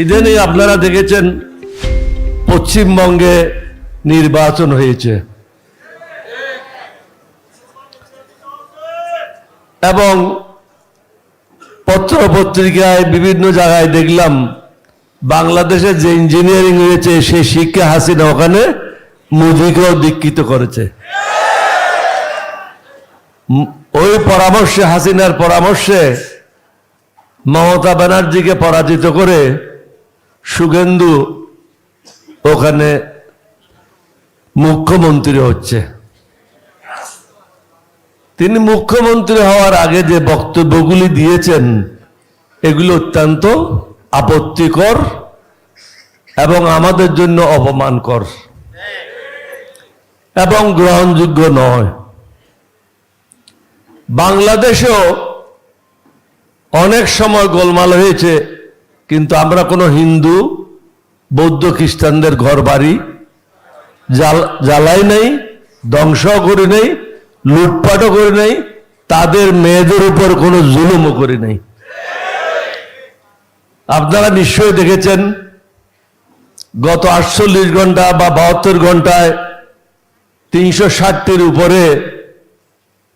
ইদানিং আপনারা দেখেছেন পশ্চিমবঙ্গে নির্বাচন হয়েছে এবং পত্রপত্রিকায় বিভিন্ন জায়গায় দেখলাম বাংলাদেশে যে ইঞ্জিনিয়ারিং হয়েছে সেই শিক্ষা হাসিনা ওখানে মোদিকেও দীক্ষিত করেছে। ওই পরামর্শে, হাসিনার পরামর্শে মমতা ব্যানার্জিকে পরাজিত করে শুভেন্দু ওখানে মুখ্যমন্ত্রী হচ্ছে। তিনি মুখ্যমন্ত্রী হওয়ার আগে যে বক্তব্যগুলি দিয়েছেন এগুলো অত্যন্ত আপত্তিকর এবং আমাদের জন্য অপমানকর এবং গ্রহণযোগ্য নয়। বাংলাদেশেও অনেক সময় গোলমাল হয়েছে, কিন্তু আমরা কোনো হিন্দু, বৌদ্ধ, খ্রিস্টানদের ঘর বাড়ি জ্বালাই নাই, ধ্বংস করি নাই, লুটপাটও করি নাই, তাদের মেয়েদের উপর কোনো জুলুমও করি নাই। আপনারা নিশ্চয়ই দেখেছেন গত 48 ঘন্টা বা 72 ঘন্টায় 360টির উপরে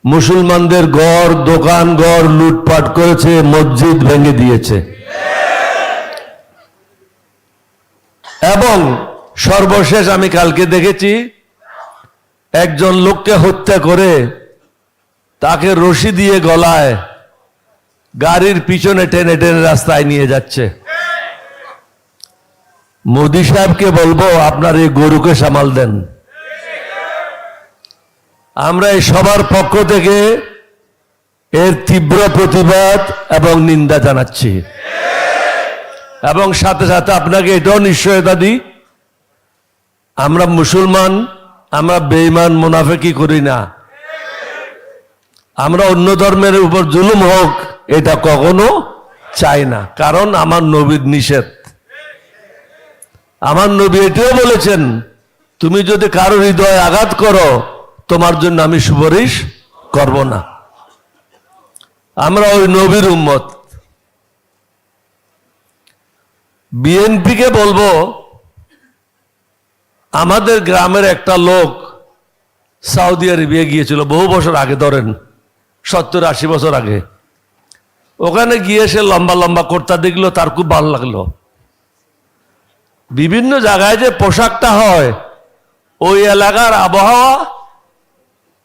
মুসলমানদের ঘর, দোকান ঘর লুটপাট করেছে, মসজিদ ভেঙে দিয়েছে। এবং সর্বশেষ আমি কালকে দেখেছি একজন লোককে হত্যা করে তাকে রশি দিয়ে গলায় গাড়ির পিছনে টেনে টেনে রাস্তায় নিয়ে যাচ্ছে। মোদি সাহেবকে বলবো আপনার এই গরুকে সামাল দেন। আমরা এই সবার পক্ষ থেকে এর তীব্র প্রতিবাদ এবং নিন্দা জানাচ্ছি এবং সাথে সাথে আপনাকে এটাও নিশ্চয়তা দিই, আমরা মুসলমান, আমরা বেঈমান মুনাফিকি করি না। আমরা অন্য ধর্মের উপর জুলুম হোক এটা কখনো চাই না, কারণ আমার নবীর নিষেধ। আমার নবী এটাও বলেছেন, তুমি যদি কারো হৃদয়ে আঘাত করো তোমার জন্য আমি সুপারিশ করব না। আমরা ওই নবীর উম্মত। বিএনপিকে বলবো, আমাদের গ্রামের একটা লোক সৌদি আরবে গিয়েছিল বহু বছর আগে, ধরেন 70-80 বছর আগে। ওখানে গিয়ে সে লম্বা লম্বা কুর্তা দেখলো, তার খুব ভালো লাগলো। বিভিন্ন জায়গায় যে পোশাকটা হয় ওই এলাকার আবহাওয়া,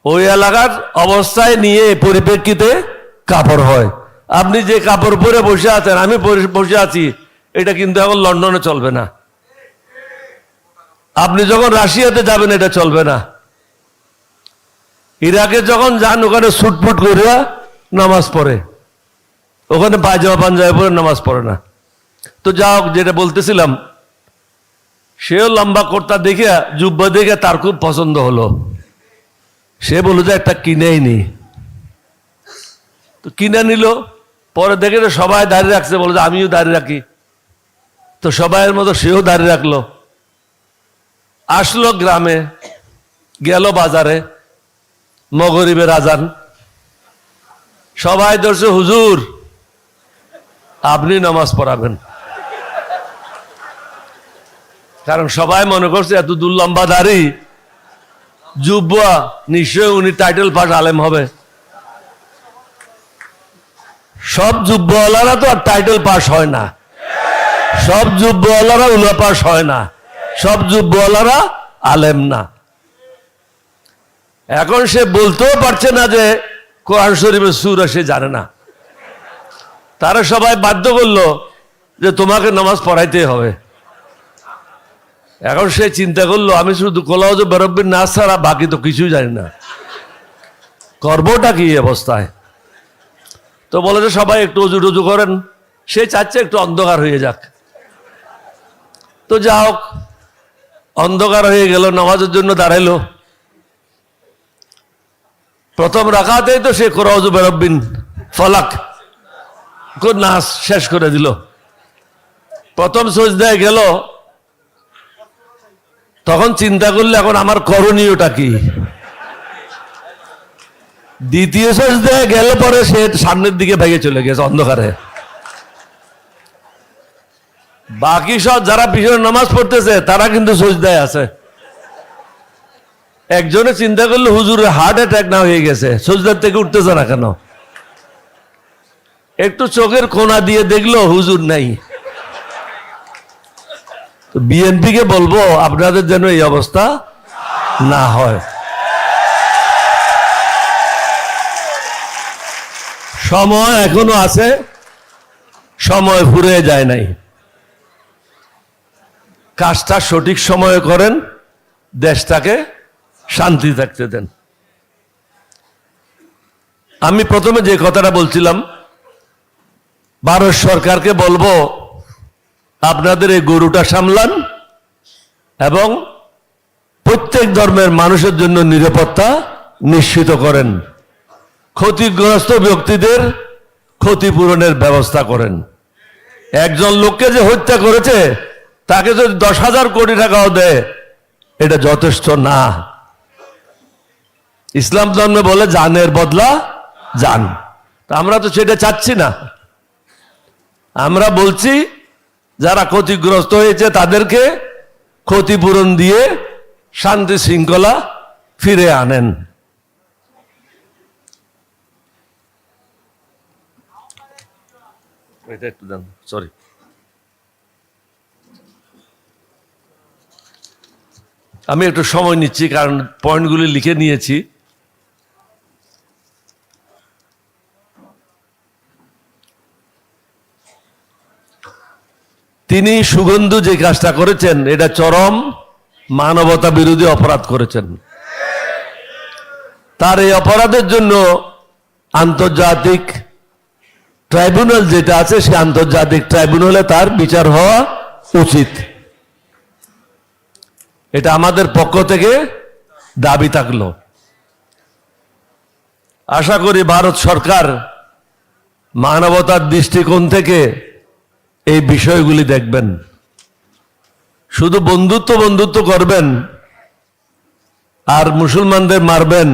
ওই এলাকার অবস্থায় নিয়ে পরিপ্রেক্ষিতে কাপড় হয়। আপনি যে কাপড় পরে বসে আছেন, আমি বসে আছি, এটা কিন্তু এখন লন্ডনে চলবে না। আপনি যখন রাশিয়াতে যাবেন এটা চলবে না। ইরাকে যখন যান ওখানে সুটফুট করে নামাজ পড়ে, ওখানে পায়জামা পাঞ্জাবি পরে নামাজ পড়ে না। তো যা হোক, যেটা বলতেছিলাম, সেও লম্বা কুর্তা দেখে, জুব্বা দেখে তার খুব পছন্দ হলো। সে বলল যে একটা কিনেই নি। তো কিনে নিল। পরে দেখে সবাই দাঁড়িয়ে রাখছে, বলে যে আমিও দাঁড়িয়ে রাখি। তো সবাইয়ের মতো সেও দাঁড়িয়ে রাখলো। আসলো গ্রামে, গেল বাজারে, মগরিবের আজান, সবাই ধরছে হুজুর আপনি নামাজ পড়াবেন। কারণ সবাই মনে করছে এত দূর লম্বা দাড়ি, যুব্বা, নিশ্চয় উনি টাইটেল পাস আলেম হবে। সব যুব্বওয়ালারা তো আর টাইটেল পাস হয় না, সব যুব্বওয়ালারা উলা পাস হয় না, সব যুব্বওয়ালারা আলেম না। এখন সে বলতেও পারছে না যে কোরআন শরীফের সূরা সে জানে না। তারা সবাই বাধ্য করলো যে তোমাকে নামাজ পড়াইতে হবে। এখন সে চিন্তা করলো আমি শুধু কোলাউজ বেরব্বিন নাস ছাড়া বাকি তো কিছুই জানি না, করবোটা কি অবস্থায়। তো বলে যে সবাই একটু উজু টুজু করেন। সে চাচ্ছে একটু অন্ধকার হয়ে যাক। তো যা হোক, অন্ধকার হয়ে গেল, নামাজের জন্য দাঁড়াইলো। প্রথম রাকাতেই তো সে কোলাউজ বেরব্বিন ফলাক নাস শেষ করে দিল। প্রথম সিজদায় গেল, তখন চিন্তা করলে এখন আমার করণীয়টা কি। দ্বিতীয় সিজদায় গেলে পরে সে সামনের দিকে ভেগে চলে গেছে অন্ধকারে। বাকি সব যারা পিছনে নামাজ পড়তেছে তারা কিন্তু সিজদায় আছে। একজনে চিন্তা করলে হুজুরের হার্ট অ্যাটাক না হয়ে গেছে, সিজদার থেকে উঠতেছে না কেন? একটু চোখের কোনা দিয়ে দেখলো হুজুর নাই। বিএনপিকে বলবো আপনাদের যেন এই অবস্থা না হয়। সময় এখনো আছে, সময় ফুরিয়ে যায় নাই। কাজটা সঠিক সময়ে করেন, দেশটাকে শান্তি থাকতে দেন। আমি প্রথমে যে কথাটা বলছিলাম, ভারত সরকারকে বলবো আপনাদের এই গরুটা সামলান এবং প্রত্যেক ধর্মের মানুষের জন্য নিরাপত্তা নিশ্চিত করেন। ক্ষতিগ্রস্ত ব্যক্তিদের ক্ষতিপূরণের ব্যবস্থা করেন। একজন লোককে যে হত্যা করেছে তাকে যদি 10,000 কোটি টাকাও দেয় এটা যথেষ্ট না। ইসলাম ধর্মে বলে জানের বদলা জান। আমরা তো সেটা চাচ্ছি না। আমরা বলছি যারা ক্ষতিগ্রস্ত হয়েছে তাদেরকে ক্ষতিপূরণ দিয়ে শান্তি শৃঙ্খলা ফিরে আনেন। এটা একটু দেন, সরি। আমি একটু সময় নিচ্ছি কারণ পয়েন্টগুলি লিখে নিয়েছি। তিনি সুগন্ধু যে কাজটা করেছেন এটা চরম মানবতা বিরোধী অপরাধ করেছেন। তার এই অপরাধের জন্য আন্তর্জাতিক ট্রাইব্যুনাল যেটা আছে সে আন্তর্জাতিক ট্রাইব্যুনালে তার বিচার হওয়া উচিত। এটা আমাদের পক্ষ থেকে দাবি থাকলো। আশা করি ভারত সরকার মানবতার দৃষ্টিকোণ থেকে এই বিষয়গুলি দেখবেন। শুধু বন্ধুত্ব বন্ধুত্ব করবেন আর মুসলমানদের মারবেন,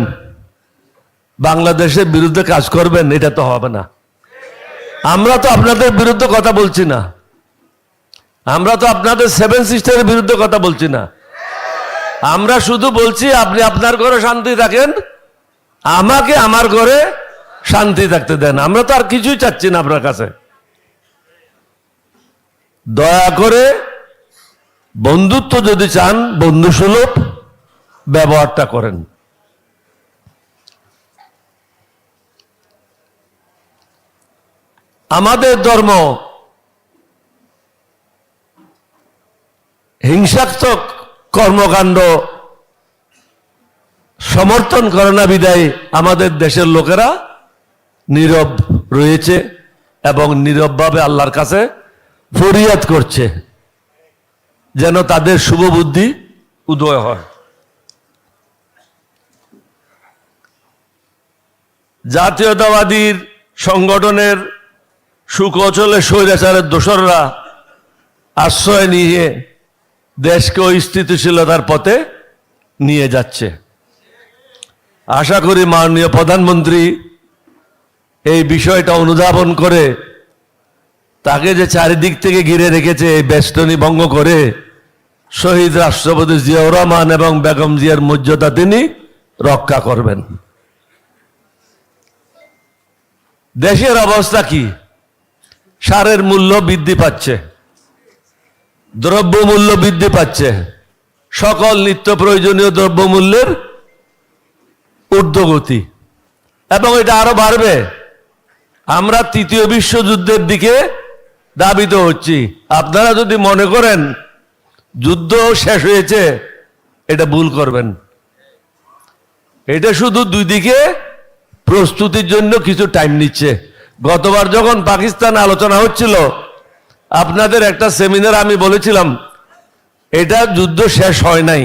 বাংলাদেশের বিরুদ্ধে কাজ করবেন, এটা তো হবে না। আমরা তো আপনাদের বিরুদ্ধে কথা বলছি না, আমরা তো আপনাদের 7 সিস্টারের বিরুদ্ধে কথা বলছি না। আমরা শুধু বলছি আপনি আপনার ঘরে শান্তি থাকেন, আমাকে আমার ঘরে শান্তি থাকতে দেন। আমরা তো আর কিছুই চাচ্ছি না আপনার কাছে। দয়া করে বন্ধুত্ব যদি চান বন্ধুসুলভ ব্যবহারটা করেন। আমাদের ধর্ম হিংসাত্মক কর্মকাণ্ড সমর্থন করে না বিদায় আমাদের দেশের লোকেরা নীরব রয়েছে এবং নীরবভাবে আল্লাহর কাছে ফরিয়াদ করছে যেন তাদের শুভ বুদ্ধি উদয় হয়। জাতীয়তাবাদীর সংগঠনের সুকৌশলে স্বৈরাচারের দোসররা আশ্রয় নিয়ে দেশকে অস্থিতিশীলতার পথে নিয়ে যাচ্ছে। আশা করি মাননীয় প্রধানমন্ত্রী এই বিষয়টা অনুধাবন করে তাকে যে চারিদিক থেকে ঘিরে রেখেছে এই বেষ্টনী ভঙ্গ করে শহীদ রাষ্ট্রপতি জিয়াউর রহমান এবং বেগম জিয়ার মর্যাদা তিনি রক্ষা করবেন। দেশের অবস্থা কি? সারের মূল্য বৃদ্ধি পাচ্ছে, দ্রব্য মূল্য বৃদ্ধি পাচ্ছে, সকল নিত্য প্রয়োজনীয় দ্রব্য মূল্যের ঊর্ধ্বগতি এবং এটা আরো বাড়বে। আমরা ৩য় বিশ্বযুদ্ধের দিকে ধাবিত হচ্ছি। আপনারা যদি মনে করেন যুদ্ধ শেষ হয়েছে, এটা ভুল করবেন। এটা শুধু দুই দিকে প্রস্তুতির জন্য কিছু টাইম নিচ্ছে। গতবার যখন পাকিস্তান আলোচনা হচ্ছিল আপনাদের একটা সেমিনার আমি বলেছিলাম এটা যুদ্ধ শেষ হয় নাই,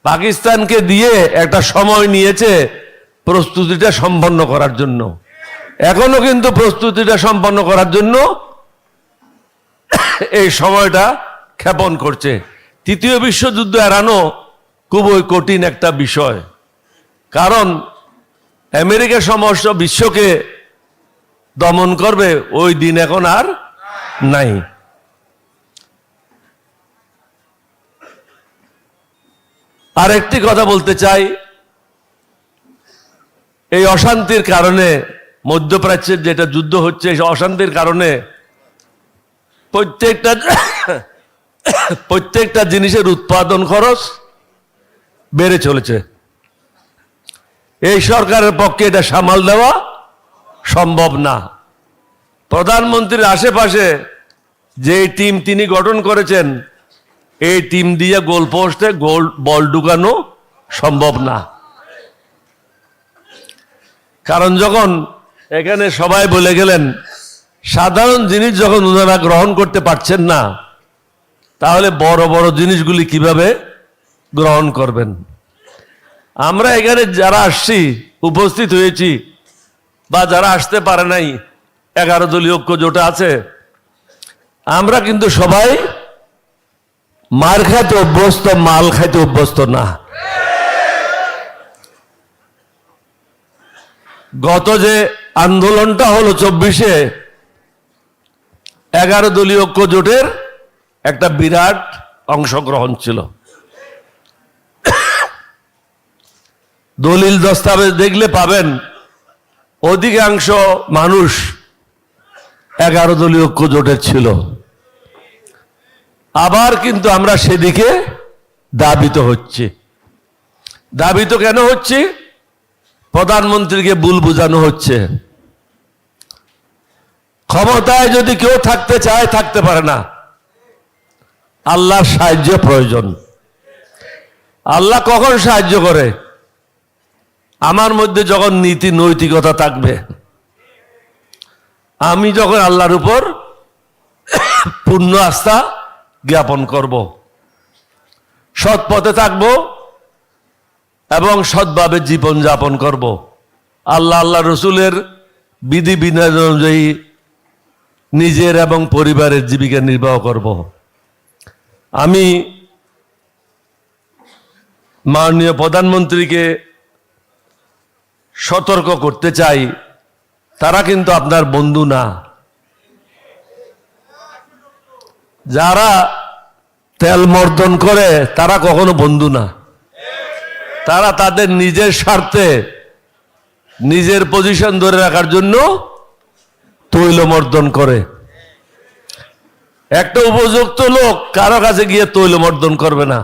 পাকিস্তানকে দিয়ে একটা সময় নিয়েছে প্রস্তুতিটা সম্পন্ন করার জন্য। এখনো কিন্তু প্রস্তুতিটা সম্পন্ন করার জন্য এই সময়টা ক্ষেপণ করছে। ৩য় বিশ্বযুদ্ধ এড়ানো খুবই কঠিন একটা বিষয়, কারণ আমেরিকা সমস্ত বিশ্বকে দমন করবে ওই দিন এখন আর নাই। আরেকটি কথা বলতে চাই, এই অশান্তির কারণে মধ্যপ্রাচ্যের যেটা যুদ্ধ হচ্ছে, এই অশান্তির কারণে প্রত্যেকটা জিনিসের উৎপাদন খরচ বেড়ে চলেছে। এই সরকারের পক্ষে এটা সামাল দেওয়া সম্ভব না। প্রধানমন্ত্রীর আশেপাশে যে টিম তিনি গঠন করেছেন, এই টিম দিয়ে গোল পোস্টে বল ঢুকানো সম্ভব না। কারণ যখন এখানে সবাই বলে গেলেন, সাধারণ জিনিস যখন ওনারা গ্রহণ করতে পারছেন না, তাহলে বড় বড় জিনিসগুলি কিভাবে গ্রহণ করবেন? আমরা এখানে যারা আসছি, উপস্থিত হয়েছি, বা যারা আসতে পারে নাই, 11 দলীয় ঐক্য জোটে আছে, আমরা কিন্তু সবাই মার খাইতে অভ্যস্ত, মাল খাইতে অভ্যস্ত না। গত যে আন্দোলনটা হলো 24-এ, 11 দলীয় ঐক্য জোটের একটা বিরাট অংশগ্রহণ ছিল। দলিল দস্তাবেজ দেখলে পাবেন অধিকাংশ মানুষ 11 দলীয় ঐক্য জোটের ছিল। আবার কিন্তু আমরা সেদিকে দাবিত হচ্ছে। দাবিত কেন হচ্ছে? প্রধানমন্ত্রীকে ভুল বোঝানো হচ্ছে। ক্ষমতায় যদি কেউ থাকতে চায়, থাকতে পারে না, আল্লাহর সাহায্য প্রয়োজন। আল্লাহ কখন সাহায্য করে? আমার মধ্যে যখন নীতি নৈতিকতা থাকবে, আমি যখন আল্লাহর উপর পূর্ণ আস্থা জ্ঞাপন করব, সৎ পথে থাকব এবং সৎভাবে জীবন যাপন করব, আল্লাহ রসুলের বিধি বিধান অনুযায়ী নিজের এবং পরিবারের জীবিকা নির্বাহ করব। আমি মাননীয় প্রধানমন্ত্রীকে সতর্ক করতে চাই, তারা কিন্তু আপনার বন্ধু না। যারা তেল মর্দন করে তারা কখনো বন্ধু না। তারা তাদের নিজের স্বার্থে, নিজের পজিশন ধরে রাখার জন্য তৈল মর্দন করে। একটা উপযুক্ত লোক কারো কাছে গিয়ে তৈল মর্দন করবে না।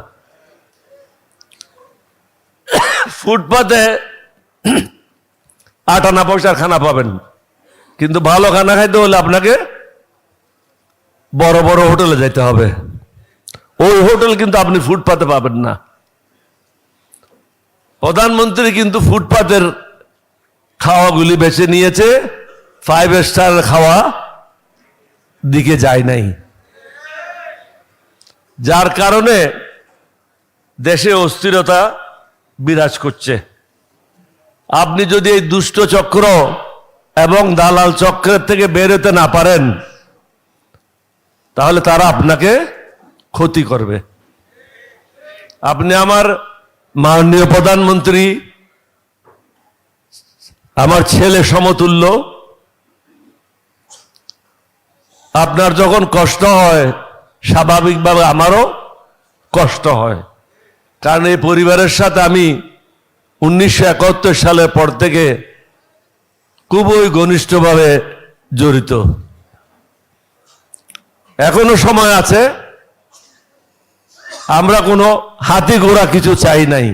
ফুটপাতে 8 আনা পয়সার খানা পাবেন, কিন্তু ভালো খানা খাইতে হলে আপনাকে বড় বড় হোটেলে যেতে হবে। ওই হোটেল কিন্তু আপনি ফুটপাতে পাবেন না। প্রধানমন্ত্রী কিন্তু ফুটপাতের খাওয়াগুলি বেছে নিয়েছে, 5 স্টার খাওয়া দিকে যায় নাই। যার কারণে দেশে অস্থিরতা বিরাজ করছে। আপনি যদি এই দুষ্ট চক্র এবং দালাল চক্রের থেকে বের হতে না পারেন, তাহলে তারা আপনাকে ক্ষতি করবে। আপনি আমার মাননীয় প্রধানমন্ত্রী, আমার ছেলে সমতুল্য। আপনার যখন কষ্ট হয়, স্বাভাবিকভাবে আমারও কষ্ট হয়। কারণ এই পরিবারের সাথে আমি 1971 সালের পর থেকে খুবই ঘনিষ্ঠভাবে জড়িত। এখনো সময় আছে। আমরা কোনো হাতি ঘোড়া কিছু চাই নাই।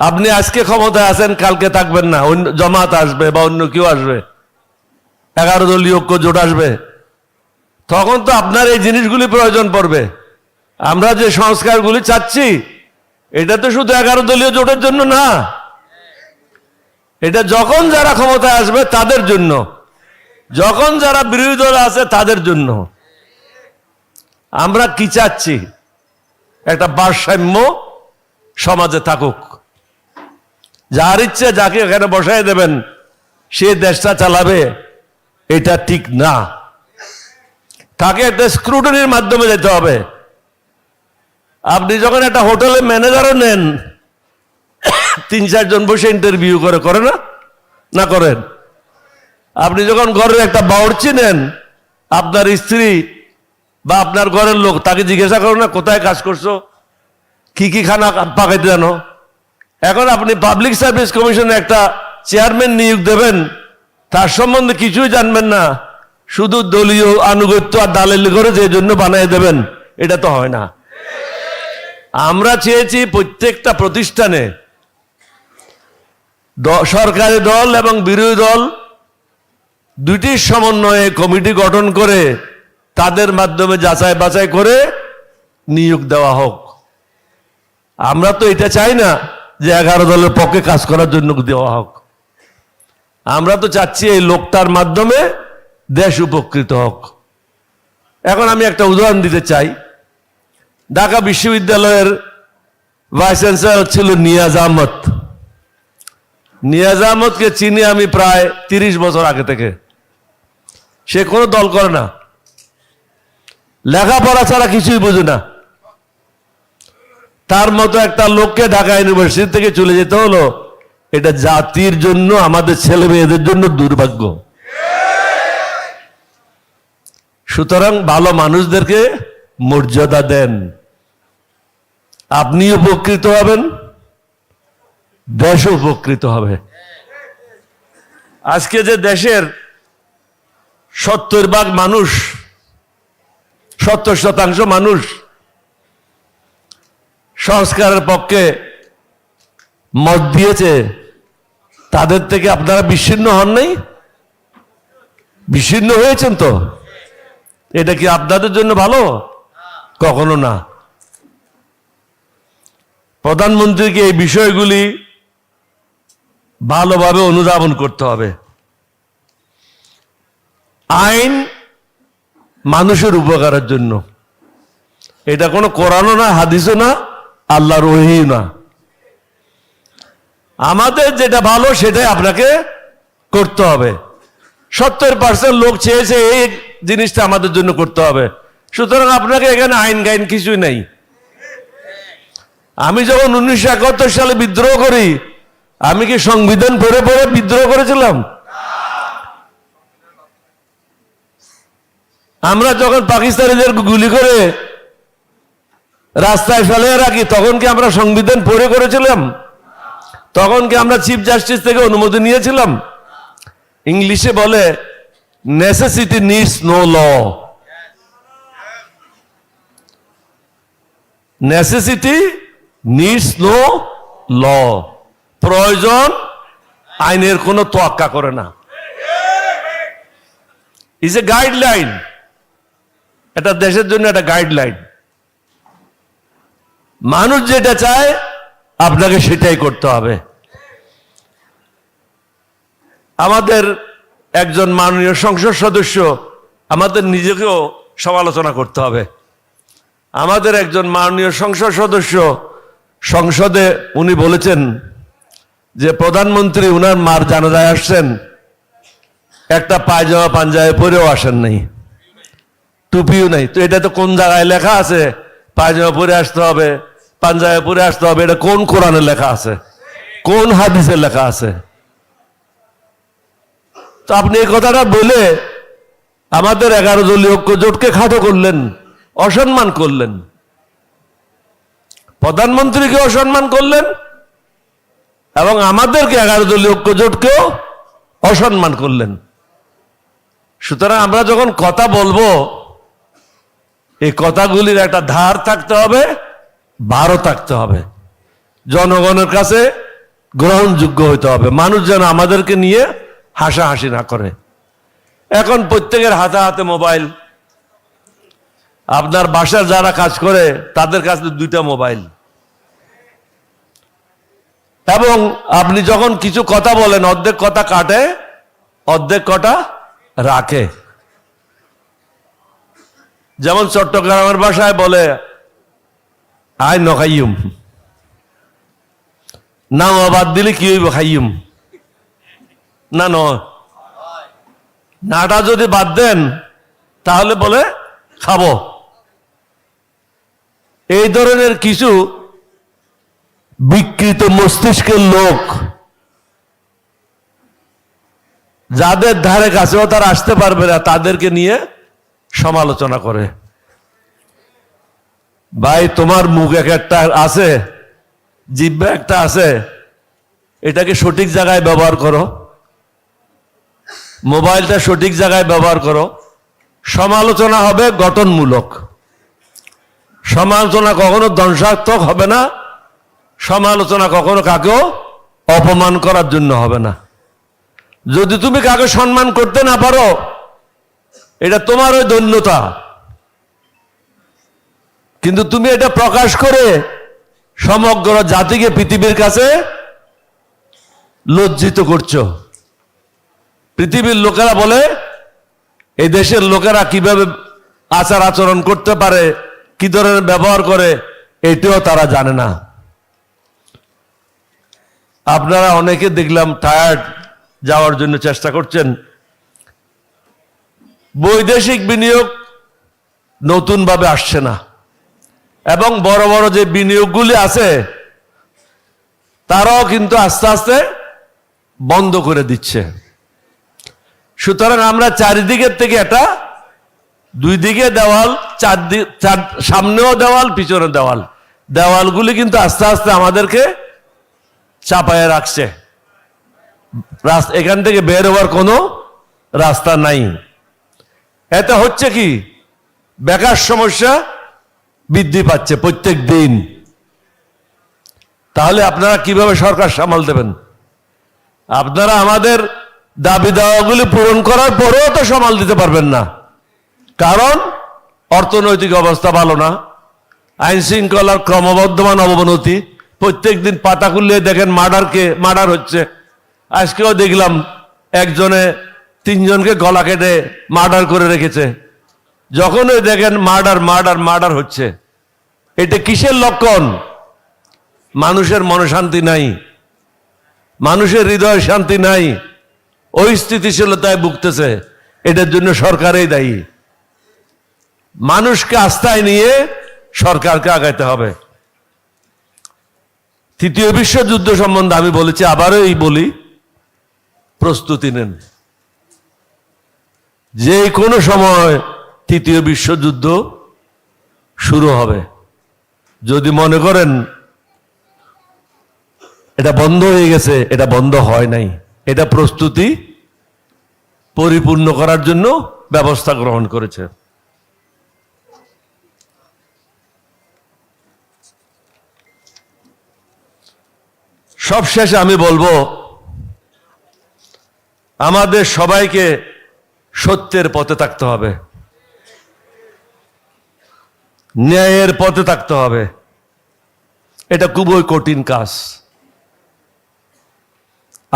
আপনি আজকে ক্ষমতায় আছেন, কালকে থাকবেন না। অন্য জামাত আসবে বা অন্য কেউ আসবে, 11 দলীয় ঐক্য জোট আসবে, তখন তো আপনার এই জিনিসগুলি প্রয়োজন পড়বে। আমরা যে সংস্কারগুলি চাচ্ছি, এটা তো শুধু 11 দলীয় জোটের জন্য না, এটা যখন যারা ক্ষমতায় আসবে তাদের জন্য, যখন যারা বিরোধী দল আছে তাদের জন্য। আমরা কি চাচ্ছি? একটা ভারসাম্য সমাজে থাকুক। যার ইচ্ছে যাকে এখানে বসায় দেবেন, সে দেশটা চালাবে, এটা ঠিক না। তাকে একটা স্ক্রুটনির মাধ্যমে যেতে হবে। আপনি যখন একটা হোটেলে ম্যানেজারও নেন, 3-4 জন বসে ইন্টারভিউ করে না? না করেন? আপনি যখন ঘরের একটা বাবুর্চি নেন, আপনার স্ত্রী বা আপনার ঘরের লোক, তাকে জিজ্ঞাসা করো না কোথায় কাজ করছো, কি খানা পাকাইতে জানো? এখন আপনি পাবলিক সার্ভিস কমিশনে একটা চেয়ারম্যান নিয়োগ দেবেন, তার সম্বন্ধে কিছুই জানবেন না, শুধু দলীয় আনুগত্য আর দালালি করে যে জন্য বানিয়ে দেবেন, এটা তো হয় না। আমরা চেয়েছি প্রত্যেকটা প্রতিষ্ঠানে সরকারি দল এবং বিরোধী দল দুইটির সমন্বয়ে কমিটি গঠন করে তাদের মাধ্যমে যাচাই বাছাই করে নিয়োগ দেওয়া হোক। আমরা তো এটা চাই না যে 11 দলের পক্ষে কাজ করার জন্য দেওয়া হোক। আমরা তো চাচ্ছি এই লোকটার মাধ্যমে দেশ উপকৃত হোক। এখন আমি একটা উদাহরণ দিতে চাই। ঢাকা বিশ্ববিদ্যালয়ের ভাইস চ্যান্সেলর ছিল নিয়াজ আহমদ। নিয়াজ আহমদকে চিনি আমি প্রায় 30 বছর আগে থেকে। সে কোনো দল করে না, লেখাপড়া ছাড়া কিছুই বোঝে না। তার মতো একটা লোককে ঢাকা ইউনিভার্সিটি থেকে চলে যেতে হলো, এটা জাতির জন্য, আমাদের ছেলে মেয়েদের জন্য দুর্ভাগ্য। সুতরাং ভালো মানুষদেরকে মর্যাদা দেন, আপনি উপকৃত হবেন, দেশ উপকৃত হবে। আজকে যে দেশের 70% মানুষ, 70% মানুষ সংস্কারের পক্ষে মত দিয়েছে, তাদের থেকে আপনারা বিচ্ছিন্ন হন নাই? বিচ্ছিন্ন হয়েছেন তো? এটা কি আপনাদের জন্য ভালো? কখনো না। প্রধানমন্ত্রীকে এই বিষয়গুলি ভালোভাবে অনুধাবন করতে হবে। আইন মানুষের উপকারের জন্য, এটা কোনো কোরআনও না, হাদিসও না, আল্লাহর ওহীও না। আমাদের যেটা ভালো সেটাই আপনাকে করতে হবে। 70% লোক চেয়েছে এই জিনিসটা আমাদের জন্য করতে হবে, সুতরাং আপনাকে এখানে আইন গাইন কিছুই নেই। আমি যখন 1971 সালে বিদ্রোহ করি, আমি কি সংবিধান পড়ে পড়ে বিদ্রোহ করেছিলাম? আমরা যখন পাকিস্তানিদের গুলি করে রাস্তায় ফেলে রাখি, তখন কি আমরা সংবিধান পড়ে করেছিলাম? তখন কি আমরা চিফ জাস্টিস থেকে অনুমতি নিয়েছিলাম? ইংলিশে বলে necessity needs no law. Necessity needs no law. প্রয়োজন আইনের কোনো তোয়াক্কা করে না। Is a guideline. এটা দেশের জন্য একটা গাইডলাইন। মানুষ যেটা চায় আপনাকে সেটাই করতে হবে। আমাদের একজন মাননীয় সংসদ সদস্য, আমাদের নিজেকেও সমালোচনা করতে হবে। আমাদের একজন মাননীয় সংসদ সদস্য সংসদে উনি বলেছেন যে প্রধানমন্ত্রী উনার মার জানাজায় আসছেন, একটা পায়জামা পাঞ্জাবি পরেও আসেন নাই, টুপিও নাই। তো এটা তো কোন জায়গায় লেখা আছে পায়জামা পরে আসতে হবে, পাঞ্জাবি পরে আসতে হবে? এটা কোন কোরআনে লেখা আছে, কোন হাদিসে লেখা আছে? তো আপনি এই কথাটা বলে আমাদের 11 দলীয় ঐক্য জোটকে খাটো করলেন, অসম্মান করলেন, প্রধানমন্ত্রীকে অসম্মান করলেন এবং আমাদেরকে 11 দলীয় ঐক্য জোটকেও অসম্মান করলেন। সুতরাং আমরা যখন কথা বলবো, এই কথাগুলির একটা ধার থাকতে হবে, ভারও থাকতে হবে, জনগণের কাছে গ্রহণযোগ্য হতে হবে। মানুষ যেন আমাদেরকে নিয়ে হাসাহাসি না করে। এখন প্রত্যেকের হাতে হাতে মোবাইল। আপনার বাসার যারা কাজ করে তাদের কাছে 2টা মোবাইল। এবং আপনি যখন কিছু কথা বলেন, অর্ধেক কথা কাটে, অর্ধেক কথা রাখে। যেমন চট্টগ্রামের ভাষায় বলে আয় নখাইম, না বাদ দিলে কি হইব? খাইম না, নাটা যদি বাদ দেন তাহলে বলে খাবো। এই ধরনের কিছু বিকৃত মস্তিষ্কের লোক, যাদের ধারে কাছেও তারা আসতে পারবে না, তাদেরকে নিয়ে সমালোচনা করে। ভাই তোমার মুখ একটা আছে, জিহ্বা একটা আছে, এটাকে সঠিক জায়গায় ব্যবহার করো, মোবাইলটা সঠিক জায়গায় ব্যবহার করো। সমালোচনা হবে গঠনমূলক, সমালোচনা কখনো ধ্বংসাত্মক হবে না, সমালোচনা কখনো কাকেও অপমান করার জন্য হবে না। যদি তুমি কাকে সম্মান করতে না পারো, এটা তোমার ওই ধন্যতা, কিন্তু তুমি এটা প্রকাশ করে সমগ্র জাতিকে পৃথিবীর কাছে লজ্জিত করছো। পৃথিবীর লোকেরা বলে এই দেশের লোকেরা কিভাবে আচার আচরণ করতে পারে, কি ধরনের ব্যবহার করে, এটাও তারা জানে না। আপনারা অনেকে দেখলাম টায়ার্ড, যাওয়ার জন্য চেষ্টা করছেন। বৈদেশিক বিনিয়োগ নতুন ভাবে আসছে না, এবং বড় বড় যে বিনিয়োগগুলি আছে তারাও কিন্তু আস্তে আস্তে বন্ধ করে দিচ্ছে। সুতরাং আমরা চারিদিকের থেকে এটা, দুই দিকে দেওয়াল, সামনেও দেওয়াল, পিছনে দেওয়াল, দেওয়ালগুলি কিন্তু আস্তে আস্তে আমাদেরকে চাপায় রাখছে। এখান থেকে বের হওয়ার কোনো রাস্তা নাই। এতে হচ্ছে কি, বেকার সমস্যা বৃদ্ধি পাচ্ছে প্রত্যেক দিন। তাহলে আপনারা কিভাবে সরকার সামাল দেবেন? আপনারা আমাদের দাবি দাওয়াগুলি পূরণ করার পরেও তো সামাল দিতে পারবেন না, কারণ অর্থনৈতিক অবস্থা ভালো না, আইন শৃঙ্খলার ক্রমবর্ধমান অবনতি। প্রত্যেক দিন পাতা খুললে দেখেন মার্ডার হচ্ছে। আজকেও দেখলাম একজনে 3 জনকে গলা কেটে মার্ডার করে রেখেছে। যখনই দেখেন মার্ডার হচ্ছে, এটা কিসের লক্ষণ? মানুষের মনে শান্তি নাই, মানুষের হৃদয় শান্তি নাই, অস্থিতিশীলতায় ভুগতেছে। এটার জন্য সরকারই দায়ী। মানুষকে আস্থায় নিয়ে সরকারকে আগাইতে হবে। তৃতীয় বিশ্বযুদ্ধ সম্বন্ধে আমি বলেছি, আবারও বলি, প্রস্তুতি নেন। যে কোনো সময় তৃতীয় বিশ্বযুদ্ধ শুরু হবে। যদি মনে করেন এটা বন্ধ হয়ে গেছে, এটা বন্ধ হয় নাই, এটা প্রস্তুতি পরিপূর্ণ করার জন্য ব্যবস্থা গ্রহণ করেছে। সবশেষে আমি বলবো, আমাদের সবাইকে সত্যের পথে থাকতে হবে, ন্যায়ের পথে থাকতে হবে। এটা খুবই কঠিন কাজ,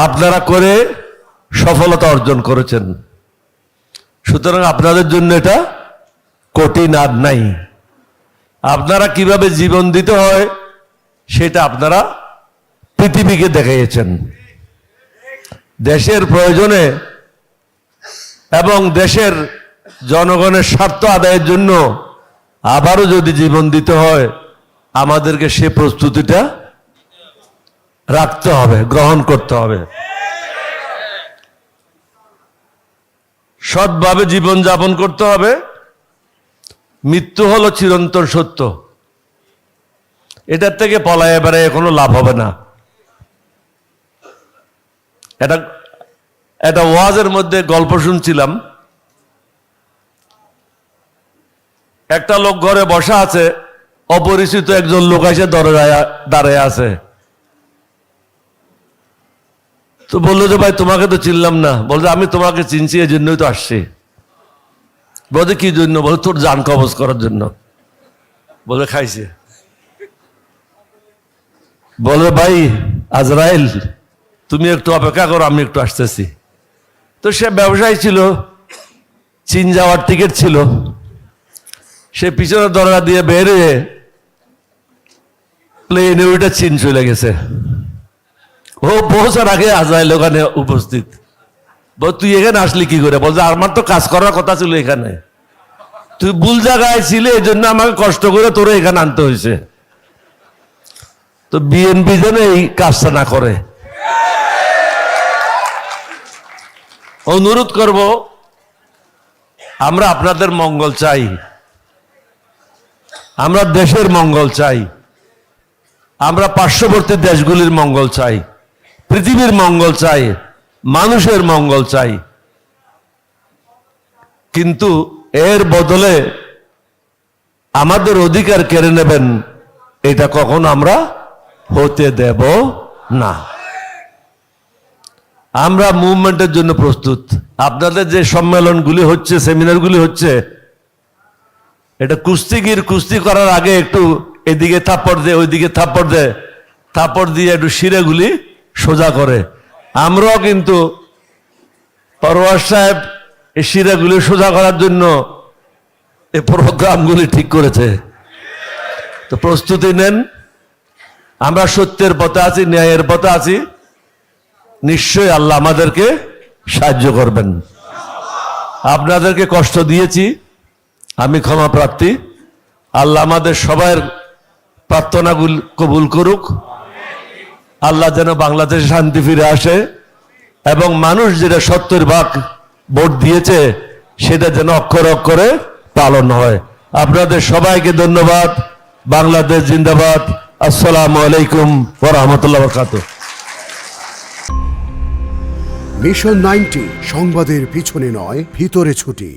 আপনারা করে সফলতা অর্জন করেছেন। সুতরাং আপনাদের জন্য এটা কঠিন আর নাই। আপনারা কিভাবে জীবন দিতে হয় সেটা আপনারা পৃথিবীকে দেখিয়েছেন। দেশের প্রয়োজনে এবং দেশের জনগণের স্বার্থ আদায়ের জন্য আবারও যদি জীবন দিতে হয়, আমাদেরকে সে প্রস্তুতিটা রাখতে হবে, গ্রহণ করতে হবে। সৎভাবে জীবন যাপন করতে হবে। মৃত্যু হলো চিরন্তন সত্য, এটার থেকে পলায়ে বেড়ায় কোনো লাভ হবে না। এটা ওয়াজের মধ্যে গল্প শুনছিলাম। একটা লোক ঘরে বসা আছে, অপরিচিত একজন লোক এসে দরজায় দাঁড়িয়ে আছে। তো বললো যে ভাই তোমাকে তো চিনলাম না। বলছে আমি তোমাকে চিনছি, এই জন্যই তো আসছি। বলছে কি জন্য? বলে তোর জান কবজ করার জন্য। বলে খাইছে। বলে ভাই আজরাইল, তুমি একটু অপেক্ষা করো, আমি একটু আসতেছি। তো সে ব্যবসায়ী ছিল, চীন যাওয়ার টিকিট ছিল। সে পিছনের দরজা দিয়ে বের হয়ে প্লেনে উঠে চীন চলে গেছে। ও পৌঁছার আগে আজরাইল ওখানে উপস্থিত। বল তুই এখানে আসলি কি করে? বলছে আমার তো কাজ করার কথা ছিল এখানে, তুই ভুল জায়গায় ছিলে, এই জন্য আমাকে কষ্ট করে তোরে এখানে আনতে হয়েছে। তো বিএনপি যেন এই কাজটা না করে। অনুরোধ করব, আমরা আপনাদের মঙ্গল চাই, আমরা দেশের মঙ্গল চাই, আমরা পার্শ্ববর্তী দেশগুলির মঙ্গল চাই, পৃথিবীর মঙ্গল চাই, মানুষের মঙ্গল চাই। কিন্তু এর বদলে আমাদের অধিকার কেড়ে নেবেন, এটা কখনো আমরা হতে দেব না। আমরা মুভমেন্টের জন্য প্রস্তুত। আপনাদের যে সম্মেলনগুলি হচ্ছে, সেমিনারগুলি হচ্ছে, এটা কুস্তিগির কুস্তি করার আগে একটু এদিকে থাপ্পড় দে, ওইদিকে থাপ্পড় দে, থাপ্পড় দিয়ে একটু শিরেগুলি সোজা করে। আমরাও কিন্তু পরওয়ার সাহেব এই শিরাগুলি সোজা করার জন্য এই প্রোগ্রামগুলি ঠিক করেছে। তো প্রস্তুতি নেন, আমরা সত্যের পথে আছি, ন্যায়ের পথে আছি, নিশ্চয়ই আল্লাহ আমাদেরকে সাহায্য করবেন। আপনাদেরকে কষ্ট দিয়েছি, আমি ক্ষমা প্রার্থী। আল্লাহ আমাদের সবার প্রার্থনাগুলি কবুল করুক। আল্লাহ যেন বাংলাদেশে শান্তি ফিরে আসে এবং মানুষ যেটা 70% ভোট দিয়েছে সেটা যেন অক্ষরে অক্ষরে পালন হয়। আপনাদের সবাইকে ধন্যবাদ। বাংলাদেশ জিন্দাবাদ। আসসালামু আলাইকুম ওয়া রাহমাতুল্লাহি ওয়া বারাকাতুহু। মিশন 90 সংবাদের পিছনে নয়, ভিতরে ছুটি।